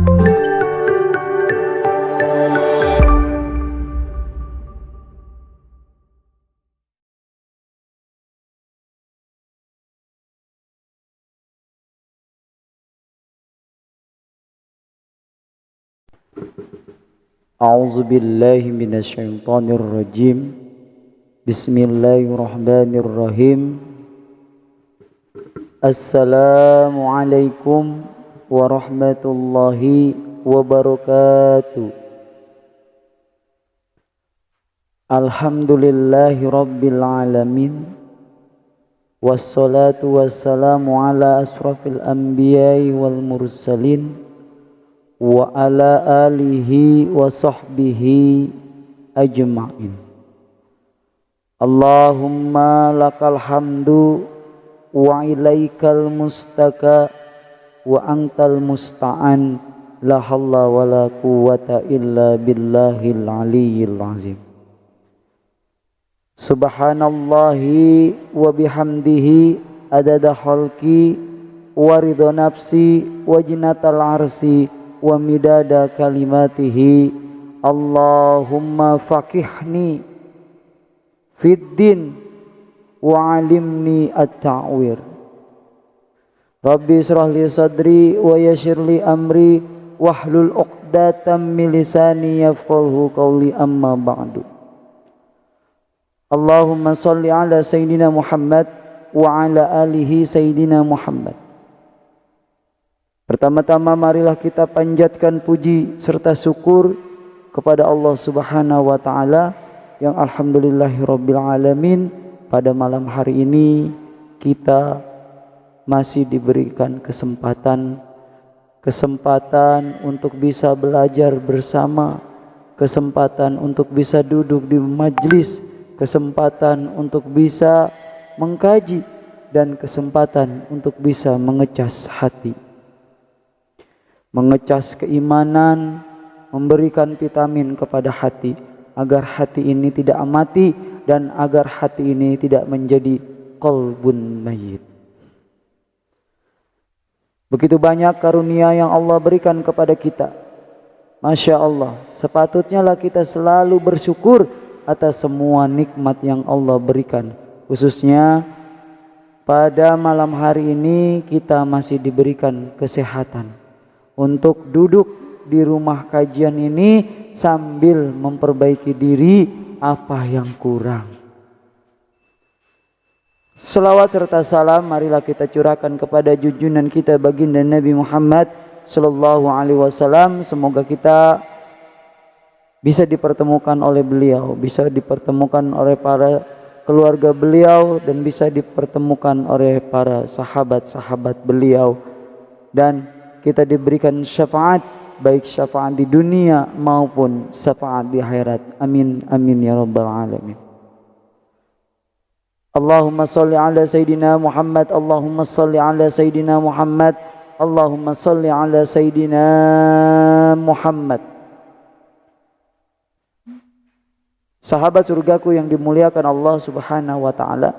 A'udzu billahi minasyaitonir rajim. Bismillahirrahmanirrahim. Assalamualaikum warahmatullahi wabarakatuh. Alhamdulillahi rabbil alamin. Wassalatu wassalamu ala asrafil anbiya'i wal mursalin wa ala alihi wa sahbihi ajma'in. Allahumma lakal hamdu wa ilaikal mustaka wa antal musta'an, la hawla wa la quwwata illa billahil aliyyil azim. Subhanallahi wa bihamdihi adada khalqi wa ridha nafsi wa jinatal arsi wa midada kalimatihi. Allahumma faqihni fid din wa alimni at-ta'wir. Rabbi israh li sadri wa yassir li amri wahlul 'uqdatam min lisani yafqahu qawli, amma ba'du. Allahumma shalli ala sayyidina Muhammad wa ala alihi sayyidina Muhammad. Pertama-tama marilah kita panjatkan puji serta syukur kepada Allah Subhanahu wa taala yang alhamdulillahirabbil alamin, pada malam hari ini kita masih diberikan kesempatan untuk bisa belajar bersama, kesempatan untuk bisa duduk di majelis, kesempatan untuk bisa mengkaji, dan kesempatan untuk bisa mengecas hati, mengecas keimanan, memberikan vitamin kepada hati agar hati ini tidak mati dan agar hati ini tidak menjadi qalbun mayyit. Begitu banyak karunia yang Allah berikan kepada kita. Masya Allah, sepatutnya lah kita selalu bersyukur atas semua nikmat yang Allah berikan. Khususnya pada malam hari ini kita masih diberikan kesehatan untuk duduk di rumah kajian ini sambil memperbaiki diri apa yang kurang. Selawat serta salam marilah kita curahkan kepada junjungan kita baginda Nabi Muhammad sallallahu alaihi wasallam. Semoga kita bisa dipertemukan oleh beliau, bisa dipertemukan oleh para keluarga beliau, dan bisa dipertemukan oleh para sahabat-sahabat beliau, dan kita diberikan syafaat, baik syafaat di dunia maupun syafaat di akhirat. Amin amin ya rabbal alamin. Allahumma salli ala sayyidina Muhammad, Allahumma salli ala sayyidina Muhammad, Allahumma salli ala sayyidina Muhammad. Sahabat surgaku yang dimuliakan Allah Subhanahu wa taala,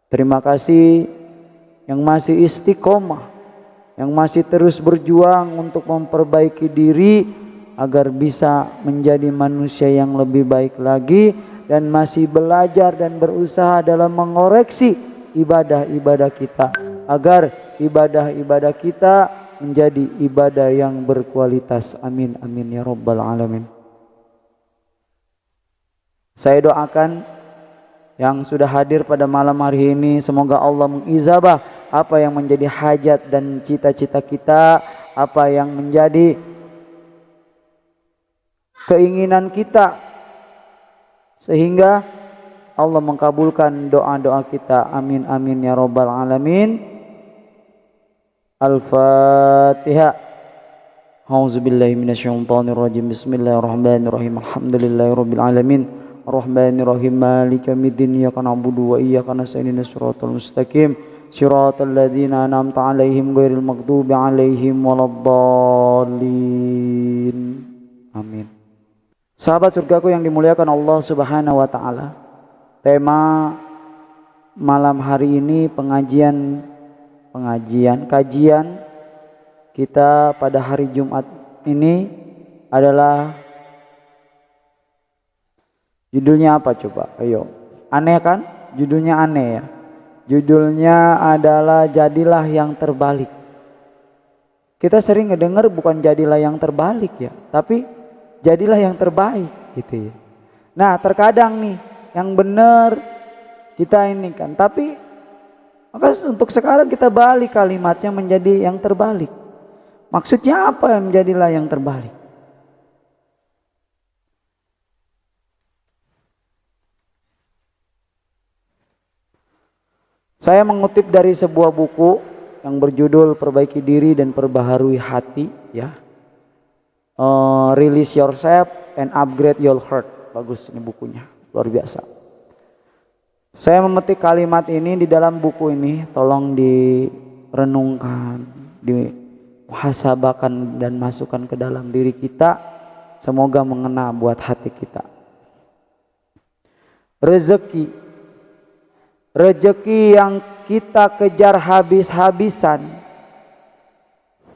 terima kasih yang masih istiqomah, yang masih terus berjuang untuk memperbaiki diri agar bisa menjadi manusia yang lebih baik lagi, dan masih belajar dan berusaha dalam mengoreksi ibadah-ibadah kita agar ibadah-ibadah kita menjadi ibadah yang berkualitas. Amin amin ya rabbal alamin. Saya doakan yang sudah hadir pada malam hari ini, semoga Allah mengijabah apa yang menjadi hajat dan cita-cita kita, apa yang menjadi keinginan kita, sehingga Allah mengkabulkan doa-doa kita. Amin amin ya rabbal alamin. Al-Fatihah. A'udzubillahi minasyaitonirrajim. Bismillahirrahmanirrahim. Alhamdulillahirabbil alamin. Ar-Rahmanir-Rahim. Maliki yaumiddin. Iyyaka na'budu wa iyyaka nasta'in. Shiratal mustaqim. Shiratal ladzina an'amta 'alaihim ghairil maghdubi 'alaihim waladdallin. Amin. Sahabat surgaku yang dimuliakan Allah Subhanahu wa taala, tema malam hari ini kajian kita pada hari Jumat ini adalah judulnya apa coba? Ayo. Aneh kan? Judulnya aneh ya. Judulnya adalah jadilah yang terbalik. Kita sering ngedenger bukan jadilah yang terbalik ya, tapi jadilah yang terbaik gitu ya. Nah, terkadang nih yang benar kita ini kan, tapi maka untuk sekarang kita balik kalimatnya menjadi yang terbalik. Maksudnya apa yang menjadilah yang terbalik? Saya mengutip dari sebuah buku yang berjudul Perbaiki Diri dan Perbaharui Hati ya. Release Yourself and Upgrade Your Heart. Bagus ini bukunya, luar biasa. Saya memetik kalimat ini di dalam buku ini, tolong direnungkan, dimuhasabahkan dan masukkan ke dalam diri kita. Semoga mengena buat hati kita. Rezeki yang kita kejar habis-habisan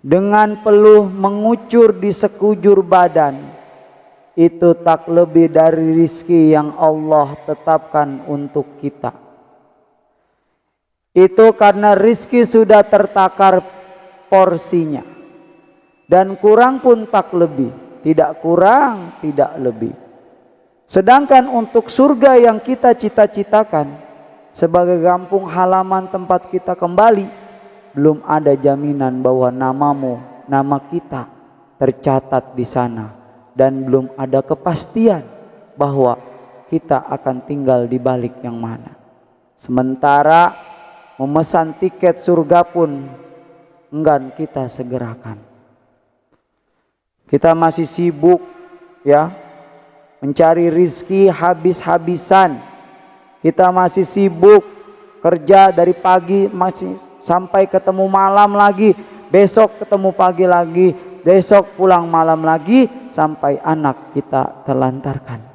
dengan peluh mengucur di sekujur badan, itu tak lebih dari rizki yang Allah tetapkan untuk kita. Itu karena rizki sudah tertakar porsinya, dan kurang pun tak lebih, tidak kurang tidak lebih. Sedangkan untuk surga yang kita cita-citakan sebagai kampung halaman tempat kita kembali, belum ada jaminan bahwa namamu, nama kita tercatat di sana, dan belum ada kepastian bahwa kita akan tinggal di balik yang mana. Sementara memesan tiket surga pun enggan kita segerakan. Kita masih sibuk ya mencari rizki habis-habisan. Kita masih sibuk kerja dari pagi masih sampai ketemu malam lagi, besok ketemu pagi lagi, besok pulang malam lagi, sampai anak kita terlantarkan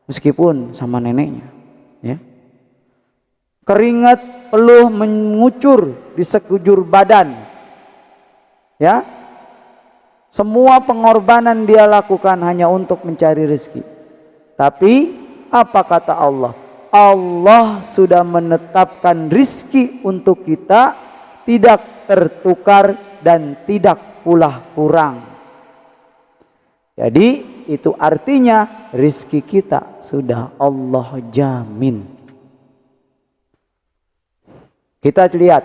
meskipun sama neneknya ya. Keringat peluh mengucur di sekujur badan ya. Semua pengorbanan dia lakukan hanya untuk mencari rezeki. Tapi apa kata Allah? Allah sudah menetapkan rizki untuk kita, tidak tertukar dan tidak pula kurang. Jadi itu artinya rizki kita sudah Allah jamin. Kita lihat,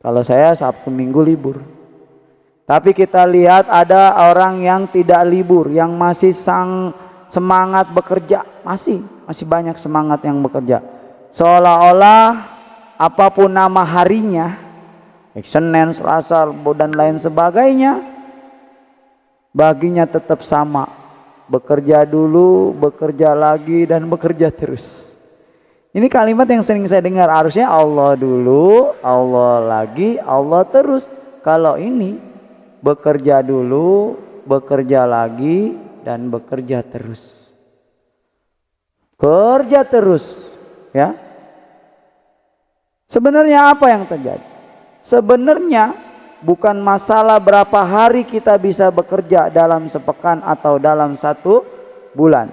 kalau saya Sabtu Minggu libur, tapi kita lihat ada orang yang tidak libur, yang masih semangat bekerja, masih banyak semangat yang bekerja, seolah-olah apapun nama harinya, Senin, Selasa, dan lain sebagainya, baginya tetap sama, bekerja dulu, bekerja lagi, dan bekerja terus. Ini kalimat yang sering saya dengar, harusnya Allah dulu, Allah lagi, Allah terus. Kalau ini bekerja dulu, bekerja lagi, dan bekerja terus. Kerja terus ya. Sebenarnya apa yang terjadi? Sebenarnya bukan masalah berapa hari kita bisa bekerja dalam sepekan atau dalam satu bulan,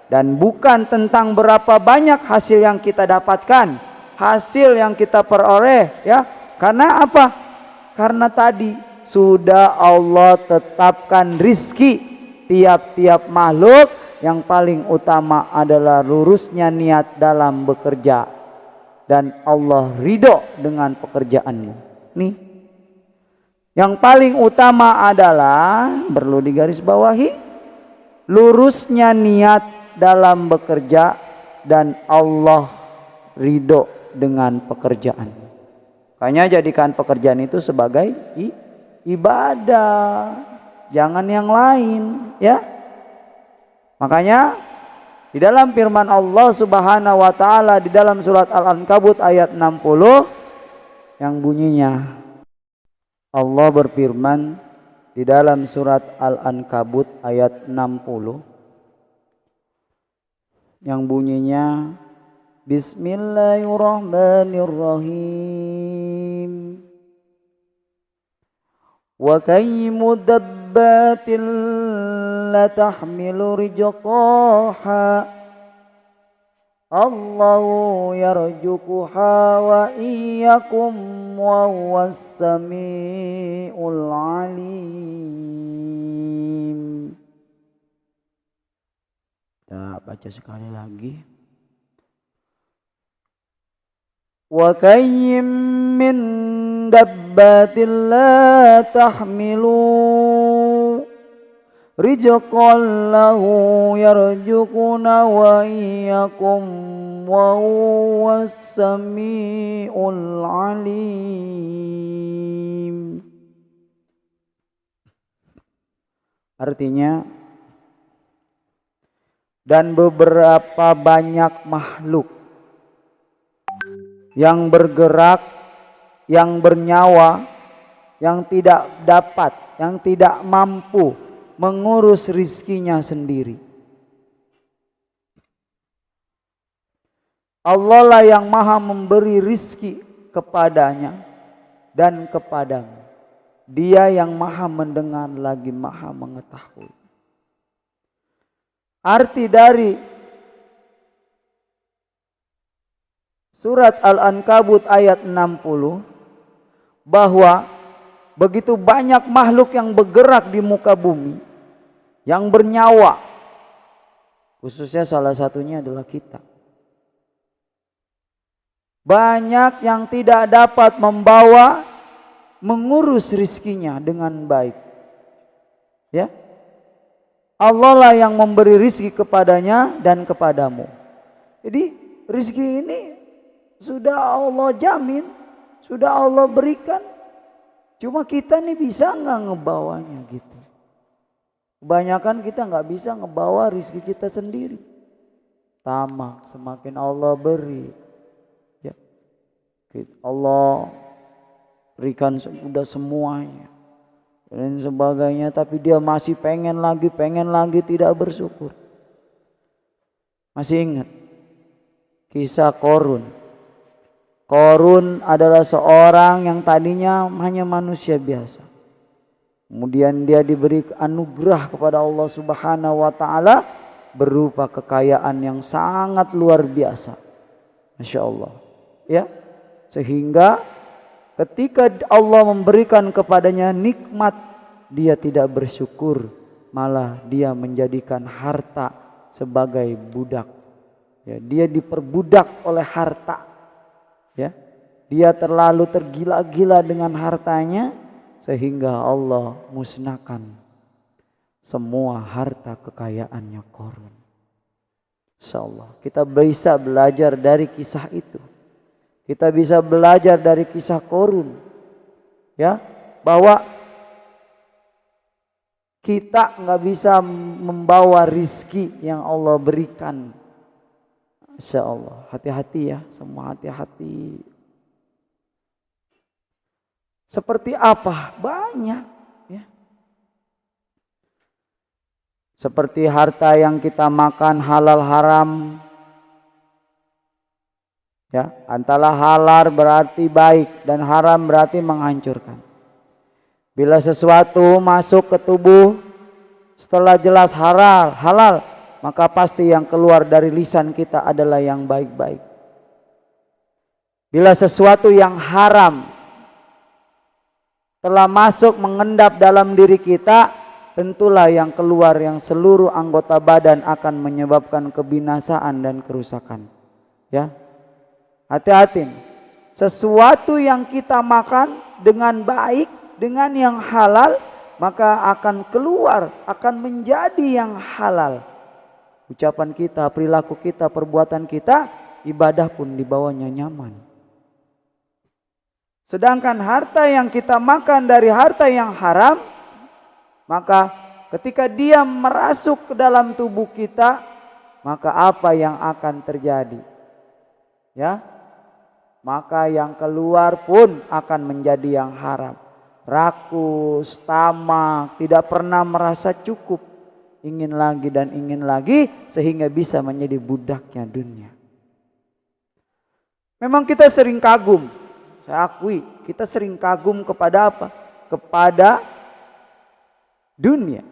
dan bukan tentang berapa banyak hasil yang kita dapatkan, hasil yang kita peroleh ya. Karena apa? Karena tadi sudah Allah tetapkan rizki tiap-tiap makhluk. Yang paling utama adalah lurusnya niat dalam bekerja, dan Allah ridho dengan pekerjaanmu. Nih, yang paling utama adalah perlu digarisbawahi, lurusnya niat dalam bekerja dan Allah ridho dengan pekerjaan. Makanya jadikan pekerjaan itu sebagai ibadah, jangan yang lain ya. Makanya di dalam firman Allah Subhanahu wa taala di dalam surat Al-Ankabut ayat 60 yang bunyinya, Allah berfirman di dalam surat Al-Ankabut ayat 60 yang bunyinya, Bismillahirrahmanirrahim. Wa kayyimu dabbatin la tahmilu rizqaha Allahu yarzuquha wa iyyakum wa huwas samiul alim. Kita baca sekali lagi. Wa kayyim min dabbatin la tahmilu rizqan lahu yarzuquna wa iyyakum wa huwas samiul alim. Artinya, dan beberapa banyak makhluk yang bergerak, yang bernyawa, yang tidak dapat, yang tidak mampu mengurus rizkinya sendiri. Allah lah yang maha memberi rizki kepadanya dan kepadamu. Dia yang maha mendengar lagi maha mengetahui. Arti dari surat Al-Ankabut ayat 60 bahwa begitu banyak makhluk yang bergerak di muka bumi, yang bernyawa, khususnya salah satunya adalah kita. Banyak yang tidak dapat membawa, mengurus rizkinya dengan baik. Ya, Allah lah yang memberi rizki kepadanya dan kepadamu. Jadi rizki ini sudah Allah jamin, sudah Allah berikan. Cuma kita nih bisa nggak ngebawanya gitu. Kebanyakan kita nggak bisa ngebawa rizki kita sendiri. Tamak, semakin Allah beri, ya, Allah berikan sudah semuanya dan sebagainya, tapi dia masih pengen lagi, tidak bersyukur. Masih ingat kisah Korun? Korun adalah seorang yang tadinya hanya manusia biasa. Kemudian dia diberi anugerah kepada Allah Subhanahu wa taala berupa kekayaan yang sangat luar biasa. Masya Allah. Ya, sehingga ketika Allah memberikan kepadanya nikmat, dia tidak bersyukur, malah dia menjadikan harta sebagai budak. Ya, dia diperbudak oleh harta. Ya, dia terlalu tergila-gila dengan hartanya sehingga Allah musnahkan semua harta kekayaannya Korun. Insyaallah kita bisa belajar dari kisah itu. Kita bisa belajar dari kisah Korun, ya, bahwa kita nggak bisa membawa rizki yang Allah berikan. Insya Allah, hati-hati ya, semua hati-hati. Seperti apa? Banyak, ya. Seperti harta yang kita makan halal haram. Ya, antara halal berarti baik dan haram berarti menghancurkan. Bila sesuatu masuk ke tubuh setelah jelas halal, maka pasti yang keluar dari lisan kita adalah yang baik-baik. Bila sesuatu yang haram telah masuk mengendap dalam diri kita, tentulah yang keluar yang seluruh anggota badan akan menyebabkan kebinasaan dan kerusakan. Ya, hati-hati. Sesuatu yang kita makan dengan baik, dengan yang halal, maka akan keluar, akan menjadi yang halal. Ucapan kita, perilaku kita, perbuatan kita, ibadah pun dibawanya nyaman. Sedangkan harta yang kita makan dari harta yang haram, maka ketika dia merasuk ke dalam tubuh kita, maka apa yang akan terjadi? Ya, maka yang keluar pun akan menjadi yang haram. Rakus, tamak, tidak pernah merasa cukup. Ingin lagi dan ingin lagi sehingga bisa menjadi budaknya dunia. Memang kita sering kagum, saya akui kita sering kagum kepada apa? kepada dunia.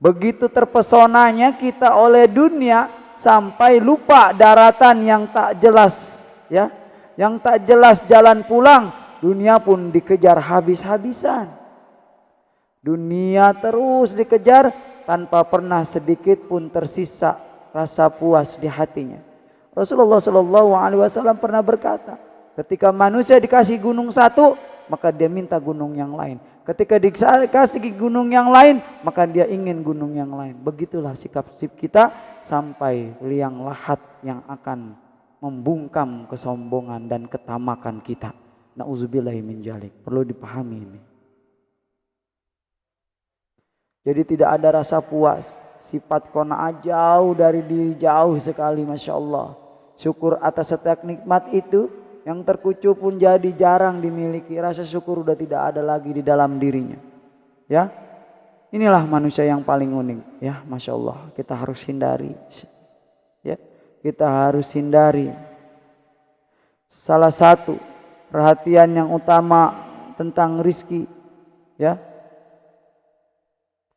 Begitu terpesonanya kita oleh dunia sampai lupa daratan yang tak jelas, ya, yang tak jelas jalan pulang. Dunia pun dikejar habis-habisan. Dunia terus dikejar tanpa pernah sedikit pun tersisa rasa puas di hatinya. Rasulullah Shallallahu Alaihi Wasallam pernah berkata, ketika manusia dikasih gunung satu, maka dia minta gunung yang lain. Ketika dikasih gunung yang lain, maka dia ingin gunung yang lain. Begitulah sikap kita sampai liang lahat yang akan membungkam kesombongan dan ketamakan kita. Nauzubillahi min dzalik. Perlu dipahami ini. Jadi tidak ada rasa puas. Sifat qanaah jauh dari diri, jauh sekali, Masya Allah. Syukur atas setiap nikmat itu yang terkucup pun jadi jarang dimiliki. Rasa syukur udah tidak ada lagi di dalam dirinya. Ya, inilah manusia yang paling unik. Ya, Masya Allah, kita harus hindari. Ya, kita harus hindari. Salah satu perhatian yang utama tentang rizki, ya,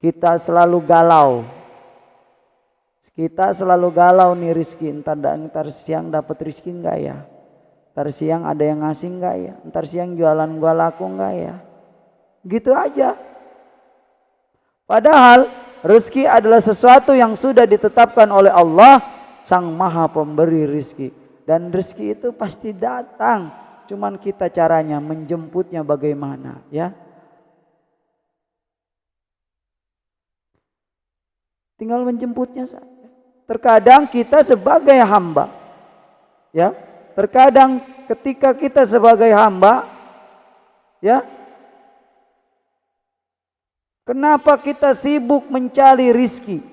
kita selalu galau. Kita selalu galau nih rizki. Ntar siang dapat rizki enggak ya? Ntar siang ada yang ngasih enggak ya? Ntar siang jualan gua laku enggak ya? Gitu aja. Padahal rezeki adalah sesuatu yang sudah ditetapkan oleh Allah, Sang Maha Pemberi rizki. Dan rezeki itu pasti datang. Cuman kita caranya menjemputnya bagaimana, ya? Tinggal menjemputnya saja. Terkadang kita sebagai hamba, ya, terkadang ketika kita sebagai hamba, ya, kenapa kita sibuk mencari rizki?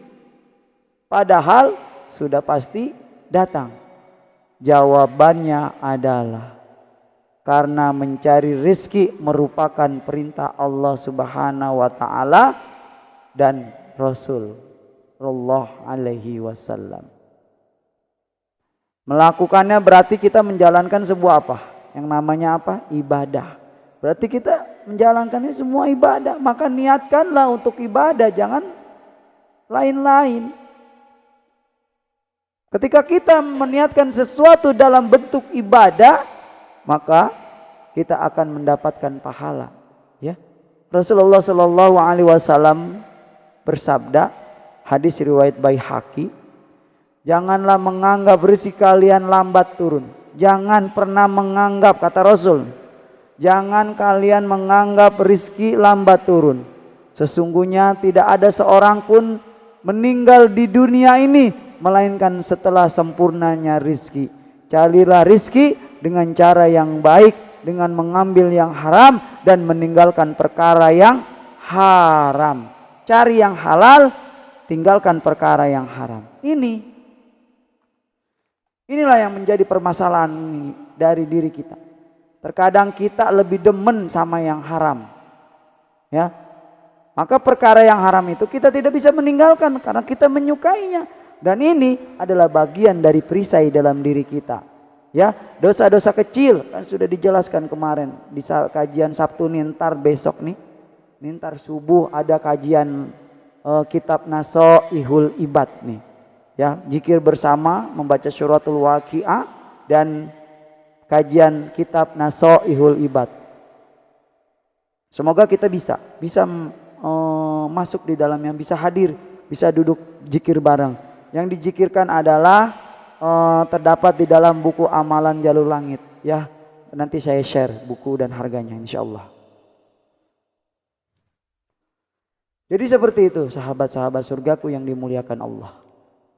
Padahal sudah pasti datang. Jawabannya adalah karena mencari rizki merupakan perintah Allah Subhanahu wa Ta'ala dan Rasul Sallallahu Alaihi Wasallam. Melakukannya berarti kita menjalankan sebuah apa? Yang namanya apa? Ibadah. Berarti kita menjalankannya semua ibadah. Maka niatkanlah untuk ibadah, jangan lain-lain. Ketika kita meniatkan sesuatu dalam bentuk ibadah, maka kita akan mendapatkan pahala. Ya, Rasulullah Sallallahu Alaihi Wasallam bersabda, hadis riwayat Baihaqi, janganlah menganggap rezeki kalian lambat turun. Jangan pernah menganggap, kata Rasul, jangan kalian menganggap rezeki lambat turun. Sesungguhnya tidak ada seorang pun meninggal di dunia ini melainkan setelah sempurnanya rezeki. Carilah rezeki dengan cara yang baik, dengan mengambil yang haram dan meninggalkan perkara yang haram. Cari yang halal, tinggalkan perkara yang haram. Inilah yang menjadi permasalahan dari diri kita. Terkadang kita lebih demen sama yang haram, ya. Maka perkara yang haram itu kita tidak bisa meninggalkan karena kita menyukainya. Dan ini adalah bagian dari perisai dalam diri kita. Ya, dosa-dosa kecil kan sudah dijelaskan kemarin di kajian Sabtu nih, ntar besok nih. Ntar subuh ada kajian kitab Nasoihul Ibad nih, ya, zikir bersama membaca suratul Waqiah dan kajian kitab Nasoihul Ibad. Semoga kita bisa masuk di dalamnya, bisa hadir, bisa duduk zikir bareng. Yang dizikirkan adalah terdapat di dalam buku Amalan Jalur Langit, ya. Nanti saya share buku dan harganya insyaallah. Jadi seperti itu sahabat-sahabat surgaku yang dimuliakan Allah.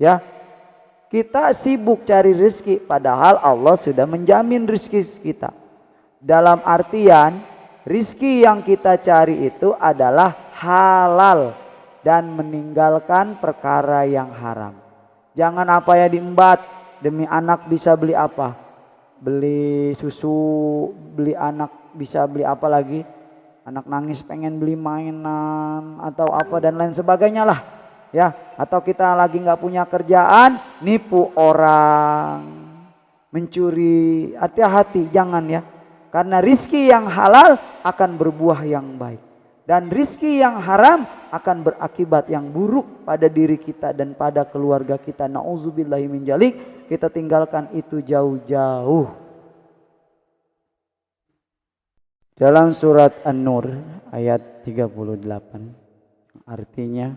Ya, kita sibuk cari rezeki padahal Allah sudah menjamin rezeki kita. Dalam artian rezeki yang kita cari itu adalah halal dan meninggalkan perkara yang haram. Jangan apa ya diembat demi anak bisa beli apa? Beli susu, beli anak bisa beli apa lagi? Anak nangis pengen beli mainan atau apa dan lain sebagainya lah, ya. Atau kita lagi nggak punya kerjaan, nipu orang, mencuri. Hati-hati, jangan ya. Karena rizki yang halal akan berbuah yang baik. Dan rizki yang haram akan berakibat yang buruk pada diri kita dan pada keluarga kita. Na'udzubillahi min dzalik. Kita tinggalkan itu jauh-jauh. Dalam surat An-Nur ayat 38. Artinya,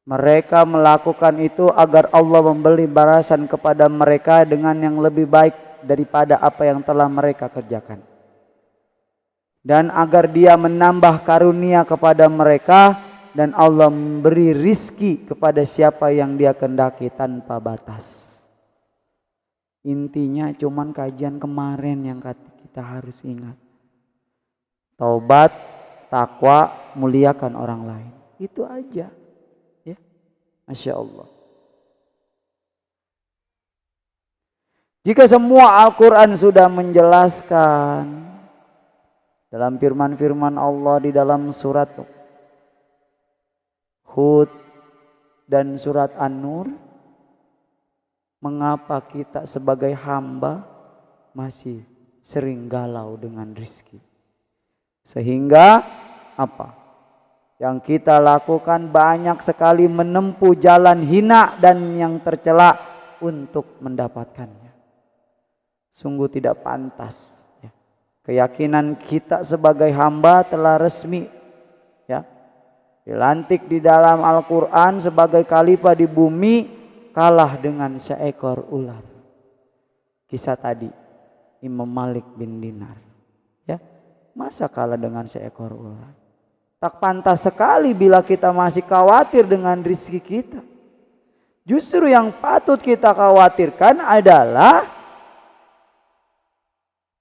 mereka melakukan itu agar Allah memberi balasan kepada mereka dengan yang lebih baik daripada apa yang telah mereka kerjakan. Dan agar Dia menambah karunia kepada mereka, dan Allah memberi rizki kepada siapa yang Dia kehendaki tanpa batas. Intinya cuman kajian kemarin yang kita harus ingat. Taubat, takwa, muliakan orang lain. Itu aja. Ya. Masya Allah. Jika semua Al-Quran sudah menjelaskan dalam firman-firman Allah di dalam surat Hud dan surat An-Nur, mengapa kita sebagai hamba masih sering galau dengan rizki? Sehingga apa? Yang kita lakukan banyak sekali menempuh jalan hina dan yang tercela untuk mendapatkannya. Sungguh tidak pantas. Keyakinan kita sebagai hamba telah resmi, ya, dilantik di dalam Al-Quran sebagai khalifah di bumi, kalah dengan seekor ular. Kisah tadi Imam Malik bin Dinar, ya, masa kalah dengan seekor ular? Tak pantas sekali bila kita masih khawatir dengan rizki kita. Justru yang patut kita khawatirkan adalah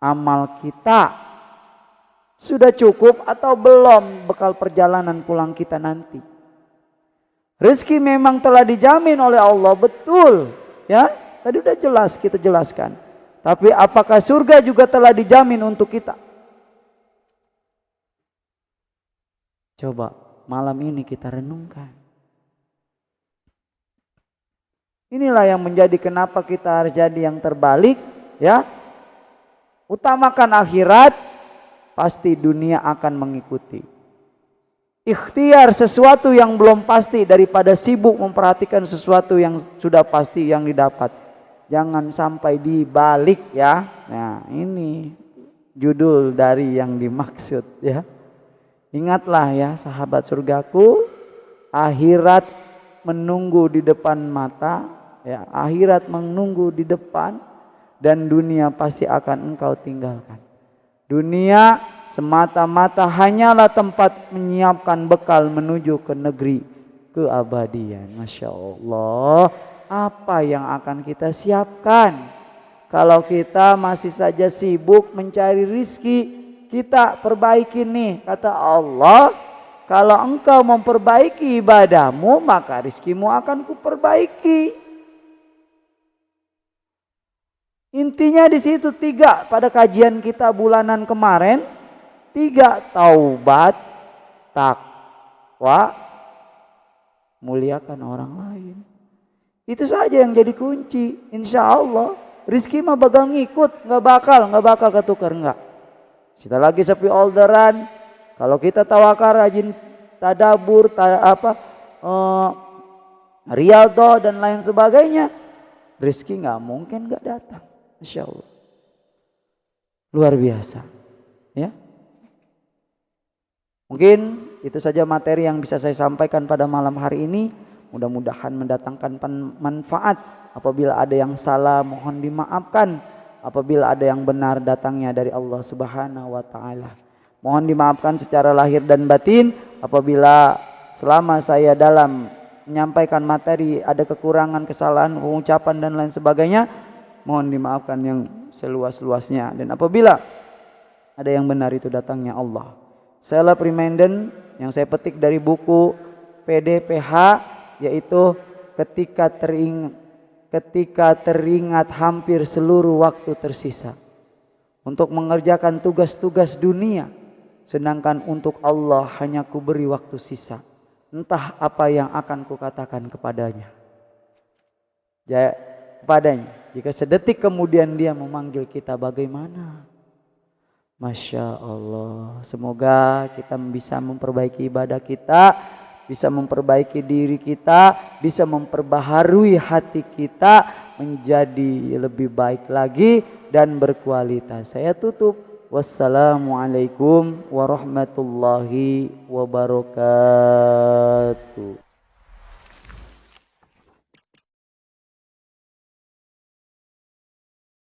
amal kita. Sudah cukup atau belum bekal perjalanan pulang kita nanti? Rezeki memang telah dijamin oleh Allah, betul, ya. Tadi udah jelas kita jelaskan. Tapi apakah surga juga telah dijamin untuk kita? Coba malam ini kita renungkan. Inilah yang menjadi kenapa kita harus jadi yang terbalik, ya. Utamakan akhirat, pasti dunia akan mengikuti. Ikhtiar sesuatu yang belum pasti daripada sibuk memperhatikan sesuatu yang sudah pasti yang didapat. Jangan sampai dibalik, ya. Nah, ini judul dari yang dimaksud, ya. Ingatlah ya sahabat surgaku, akhirat menunggu di depan mata, ya. Akhirat menunggu di depan. Dan dunia pasti akan engkau tinggalkan. Dunia semata-mata hanyalah tempat menyiapkan bekal menuju ke negeri keabadian. Masya Allah, apa yang akan kita siapkan? Kalau kita masih saja sibuk mencari rizki, kita perbaiki nih. Kata Allah, kalau engkau memperbaiki ibadahmu, maka rizkimu akan kuperbaiki. Intinya di situ 3 pada kajian kita bulanan kemarin. 3, taubat, takwa, muliakan orang lain. Itu saja yang jadi kunci. Insya Allah rizki mah bakal ngikut, nggak bakal ketukar, nggak. Kita lagi sepi orderan. Kalau kita tawakal, rajin tadabur, riyadhah dan lain sebagainya, rizki nggak mungkin nggak datang. Masya Allah, luar biasa, ya. Mungkin itu saja materi yang bisa saya sampaikan pada malam hari ini. Mudah-mudahan mendatangkan manfaat. Apabila ada yang salah, mohon dimaafkan. Apabila ada yang benar, datangnya dari Allah Subhanahu wa Ta'ala. Mohon dimaafkan secara lahir dan batin. Apabila selama saya dalam menyampaikan materi ada kekurangan, kesalahan, pengucapan dan lain sebagainya, mohon dimaafkan yang seluas-luasnya. Dan apabila ada yang benar, itu datangnya Allah. Self reminder yang saya petik dari buku PDPH, yaitu ketika teringat hampir seluruh waktu tersisa untuk mengerjakan tugas-tugas dunia, sedangkan untuk Allah hanya kuberi waktu sisa. Entah apa yang akan kukatakan kepadanya. Jika sedetik kemudian dia memanggil kita, bagaimana? Masya Allah. Semoga kita bisa memperbaiki ibadah kita, bisa memperbaiki diri kita, bisa memperbaharui hati kita menjadi lebih baik lagi dan berkualitas. Saya tutup. Wassalamualaikum warahmatullahi wabarakatuh.